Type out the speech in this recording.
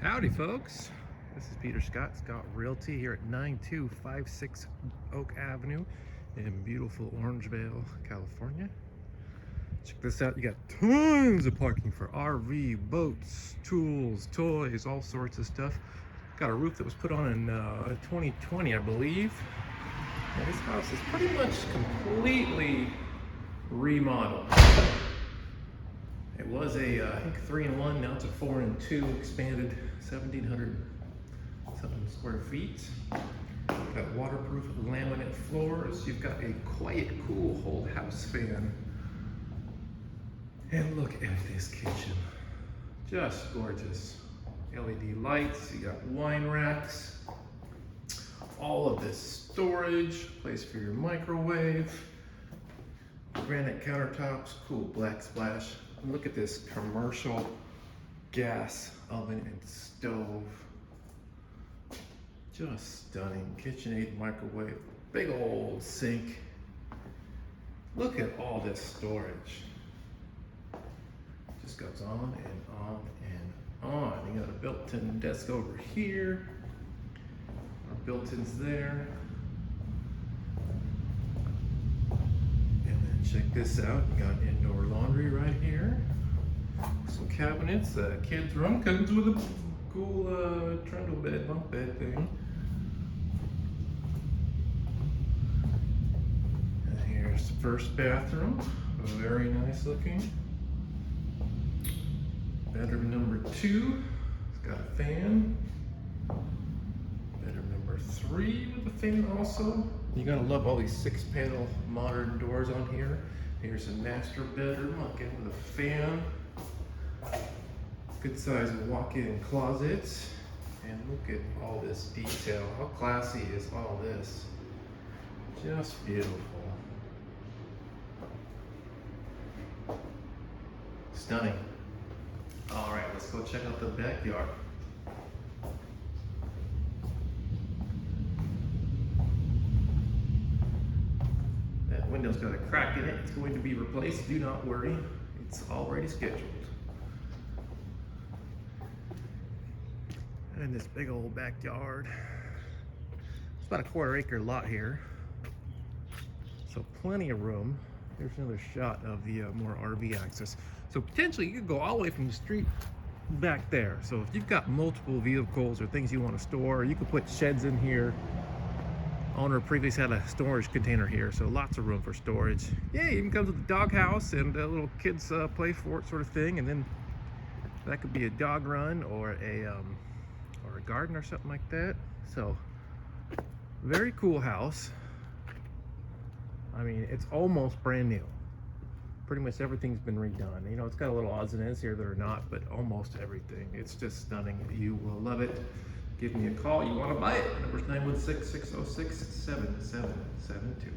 Howdy folks, this is Peter Scott Realty here at 9256 Oak Avenue in beautiful Orangevale, California. Check this out, you got tons of parking for RV, boats, tools, toys, all sorts of stuff. Got a roof that was put on in 2020, I believe. And this house is pretty much completely remodeled. It was a, I think 3-in-1, now it's a 4-in-2, expanded 1,700 something square feet. Got waterproof laminate floors. You've got a QuietCool whole house fan. And look at this kitchen. Just gorgeous. LED lights, you got wine racks. All of this storage, place for your microwave. Granite countertops, cool backsplash. Look at this commercial gas oven and stove. Just stunning. KitchenAid microwave, big old sink. Look at all this storage. Just goes on and on and on. You got a built-in desk over here. Our built-ins there. Check this out, you got indoor laundry right here. Some cabinets, kids room, comes with a cool trundle bed, bunk bed thing. And here's the first bathroom, very nice looking. Bedroom number 2, it's got a fan. Bedroom number 3 with a fan also. You're gonna love all these 6-panel modern doors on here. Here's a master bedroom, again with a fan. Good size walk-in closets. And look at all this detail. How classy is all this? Just beautiful. Stunning. All right, let's go check out the backyard. Window's got a crack in it. It's going to be replaced. Do not worry. It's already scheduled. And this big old backyard. It's about a 1/4 acre lot here. So plenty of room. Here's another shot of the more RV access. So potentially you could go all the way from the street back there. So if you've got multiple vehicles or things you want to store, you could put sheds in here. Owner previously had a storage container here, so lots of room for storage. Yeah, it even comes with a dog house and a little kids play fort sort of thing, and then that could be a dog run or a garden or something like that. So very cool house. I mean, it's almost brand new. Pretty much everything's been redone. You know, it's got a little odds and ends here that are not, but almost everything. It's just stunning. You will love it. Give me a call. You want to buy it? Number's 916-606-7772.